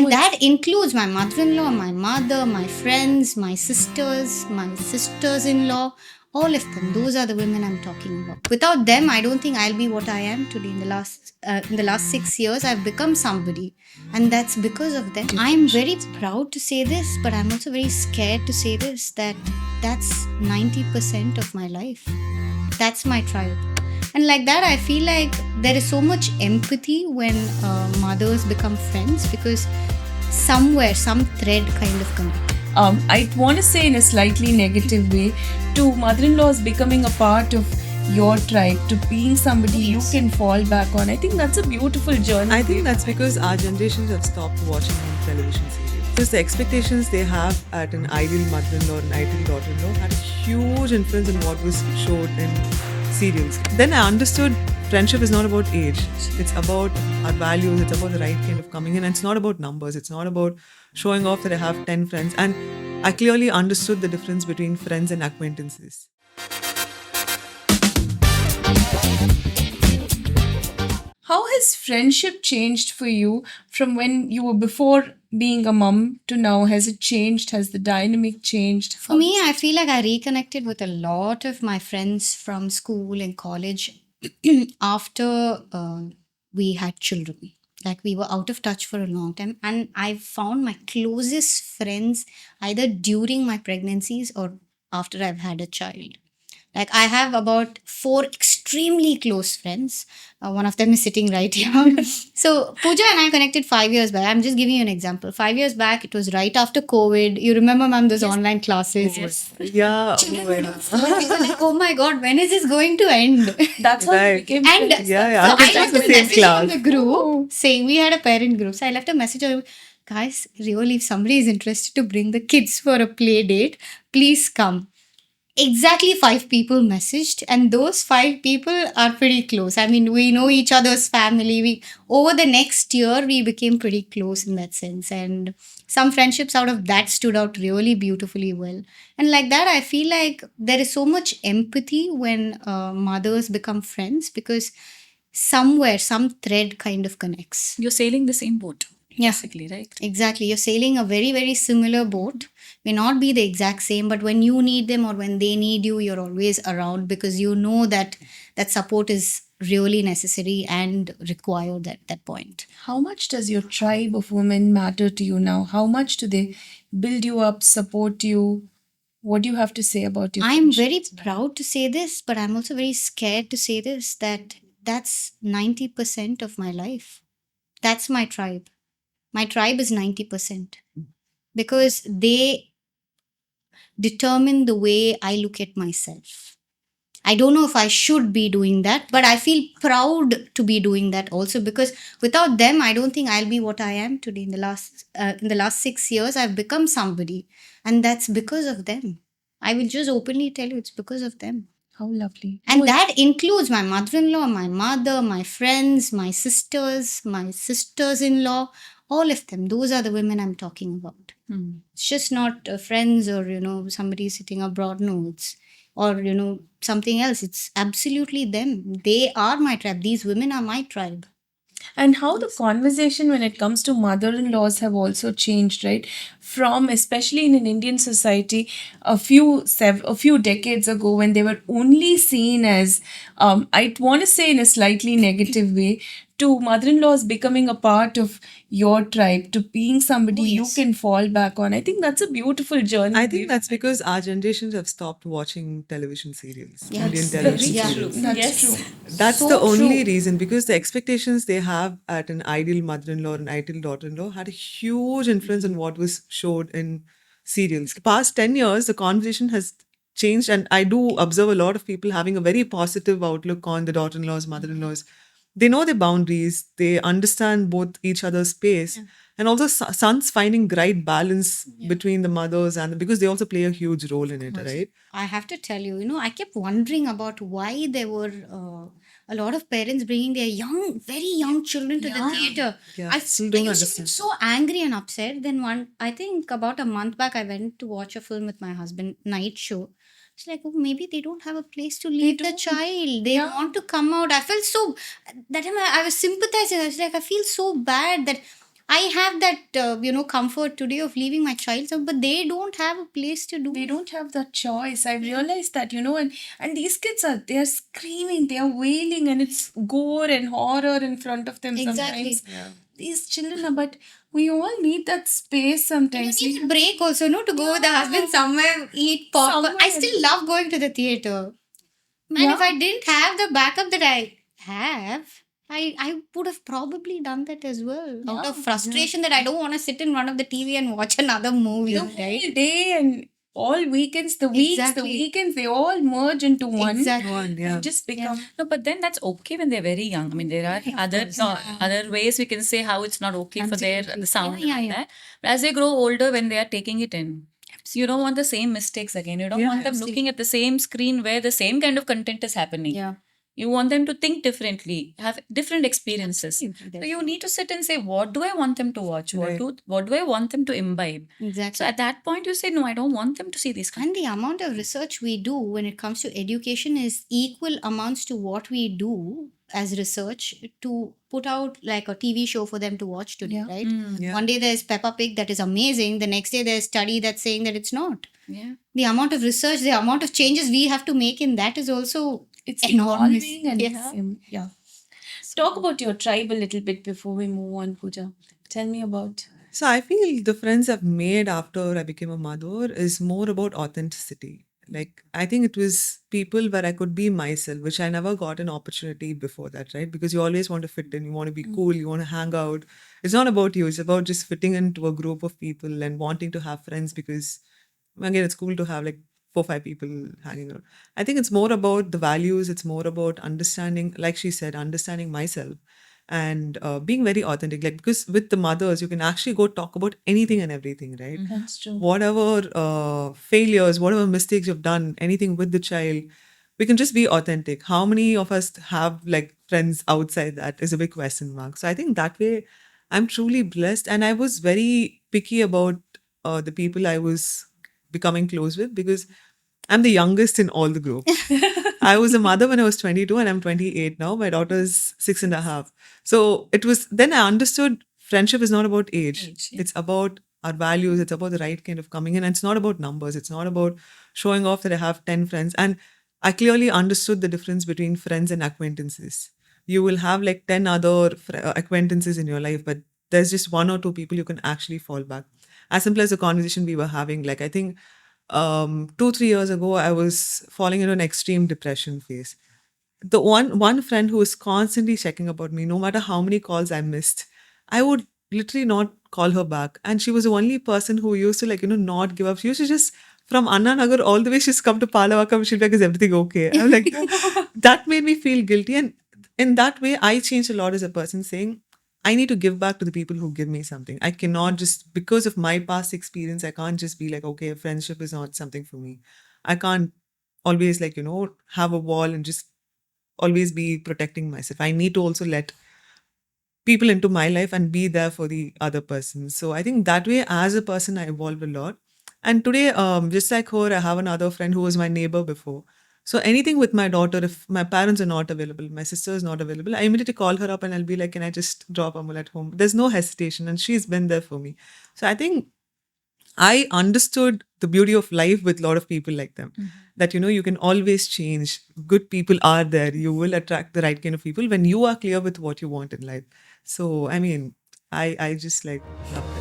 And that includes my mother-in-law, my mother, my friends, my sisters-in-law, all of them. Those are the women I'm talking about. Without them, I don't think I'll be what I am today. In the last 6 years, I've become somebody, and that's because of them. I'm very proud to say this, but I'm also very scared to say this, that that's 90% of my life. That's my tribe. And like that, I feel like there is so much empathy when mothers become friends, because somewhere, some thread kind of connect. I want to say in a slightly negative way, to mother-in-laws becoming a part of your tribe, to being somebody you can fall back on. I think that's a beautiful journey. I think that's because our generations have stopped watching television serials. Because the expectations they have at an ideal mother-in-law and ideal daughter-in-law had a huge influence on what was showed in serials. Then I understood friendship is not about age. It's about our values. It's about the right kind of coming in. And it's not about numbers. It's not about showing off that I have 10 friends. And I clearly understood the difference between friends and acquaintances. How has friendship changed for you from when you were before being a mom to now? Has it changed? Has the dynamic changed? For me, I feel like I reconnected with a lot of my friends from school and college after we had children. Like, we were out of touch for a long time, and I found my closest friends either during my pregnancies or after I've had a child. Like, I have about 4 extremely close friends. One of them is sitting right here. So Pooja and I connected 5 years back. I'm just giving you an example. 5 years back, it was right after COVID. You remember, ma'am, those online classes? Yes. Yeah. Children were like, oh my God, when is this going to end? That's how Right. we became And friends. Yeah. so I It's left the a same message class. on the group saying, we had a parent group. So I left a message on, guys, really, if somebody is interested to bring the kids for a play date, please come. Exactly 5 people messaged, and those 5 people are pretty close. I mean, we know each other's family. We over the next year we became pretty close in that sense, and some friendships out of that stood out really beautifully well. And like that, I feel like there is so much empathy when mothers become friends, because somewhere, some thread kind of connects. You're sailing the same boat, Yeah. basically, right? Exactly. You're sailing a very, very similar boat. May not be the exact same, but when you need them or when they need you, you're always around, because you know that that support is really necessary and required at that point. How much does your tribe of women matter to you now? How much do they build you up, support you? What do you have to say about your I'm very friendships? proud to say this, but I'm also very scared to say this, that that's 90% of my life. That's my tribe. My tribe is 90%, because they determine the way I look at myself. I don't know if I should be doing that, but I feel proud to be doing that also, because without them, I don't think I'll be what I am today. In the last 6 years, I've become somebody, and that's because of them. I will just openly tell you, it's because of them. How lovely. And that includes my mother-in-law, my mother, my friends, my sisters-in-law, all of them. Those are the women I'm talking about. It's just not friends or, somebody sitting abroad. No, it's, or, something else. It's absolutely them. They are my tribe. These women are my tribe. And how the conversation when it comes to mother-in-laws have also changed, right? From, especially in an Indian society, a few decades ago, when they were only seen as, I want to say in a slightly negative way, to mother-in-laws becoming a part of your tribe, to being somebody you can fall back on. I think that's a beautiful journey. I think that's because our generations have stopped watching television serials. Yeah. Indian That's television very serials. That's Yes. true. That's So the only true. reason, because the expectations they have at an ideal mother-in-law and ideal daughter-in-law had a huge influence on what was showed in serials. The past 10 years, the conversation has changed, and I do observe a lot of people having a very positive outlook on the daughter-in-laws, mother-in-laws. They know their boundaries, they understand both each other's space, and also sons finding right balance between the mothers and because they also play a huge role in it, right? I have to tell you, I kept wondering about why there were a lot of parents bringing their very young children to the theater. Yeah, I still don't used to understand. get so angry and upset. Then I think about a month back, I went to watch a film with my husband, night show. It's like, oh, maybe they don't have a place to leave the child. They want to come out. I felt so, that time I was sympathizing. I was like, I feel so bad that I have that comfort today of leaving my child, but they don't have a place to do. They don't have that choice. I realized that, and these kids they're screaming, they're wailing, and it's gore and horror in front of them Exactly. sometimes. These children are, but we all need that space You sometimes. need a break also, no, to go with the husband somewhere, eat popcorn. I Somewhere. still love going to the theater. Man, if I didn't have the backup that I have, I would have probably done that as well. Out of frustration that I don't want to sit in front of the TV and watch another movie, The right? whole day and all weekends, the weeks, Exactly. the weekends, they all merge into one. Exactly. One, yeah. And just become. No, but then that's okay when they're very young. I mean, there are other ways we can say how it's not okay for their the sound Yeah, and yeah. that. But as they grow older, when they are taking it in, you don't want the same mistakes again. You don't Yeah, want them looking at the same screen where the same kind of content is happening. Yeah. You want them to think differently, have different experiences. So you need to sit and say, what do I want them to watch? Right. What do I want them to imbibe? Exactly. So at that point, you say, no, I don't want them to see these. And the amount of research we do when it comes to education is equal amounts to what we do as research to put out like a TV show for them to watch today, Yeah. right? Yeah. One day there's Peppa Pig that is amazing. The next day there's study that's saying that it's not. Yeah. The amount of research, the amount of changes we have to make in that is also It's enormous. evolving and yeah. Talk about your tribe a little bit before we move on, Pooja. Tell me about. So I feel the friends I've made after I became a mother is more about authenticity. Like I think it was people where I could be myself, which I never got an opportunity before that, right? Because you always want to fit in, you want to be cool, you want to hang out. It's not about you, it's about just fitting into a group of people and wanting to have friends because again it's cool to have like 4 or 5 people hanging around. I think it's more about the values, it's more about understanding, like she said, understanding myself and being very authentic. Like because with the mothers, you can actually go talk about anything and everything, right? That's true. Whatever failures, whatever mistakes you've done, anything with the child, we can just be authentic. How many of us have like friends outside that is a big question mark. So I think that way I'm truly blessed. And I was very picky about the people I was becoming close with because I'm the youngest in all the group. I was a mother when I was 22 and I'm 28 now. My daughter's 6.5. So it was then I understood friendship is not about age. It's about our values. It's about the right kind of coming in. And it's not about numbers. It's not about showing off that I have 10 friends. And I clearly understood the difference between friends and acquaintances. You will have like 10 other acquaintances in your life, but there's just 1 or 2 people you can actually fall back. As simple as the conversation we were having, like I think 2 3 years ago I was falling into an extreme depression phase. The one friend who was constantly checking about me, no matter how many calls I missed, I would literally not call her back. And she was the only person who used to like, not give up. She used to just from Anna Nagar all the way, she's come to Palavakam, she'll be like, is everything okay? I'm like, that made me feel guilty. And in that way, I changed a lot as a person saying, I need to give back to the people who give me something. I cannot just, because of my past experience, I can't just be like, okay, friendship is not something for me. I can't always like, have a wall and just always be protecting myself. I need to also let people into my life and be there for the other person. So I think that way, as a person, I evolved a lot. And today, just like her, I have another friend who was my neighbor before. So anything with my daughter, if my parents are not available, my sister is not available, I immediately call her up and I'll be like, can I just drop Amul at home? There's no hesitation, and she's been there for me. So I think I understood the beauty of life with a lot of people like them. That, you can always change. Good people are there. You will attract the right kind of people when you are clear with what you want in life. So, I mean, I just like love them.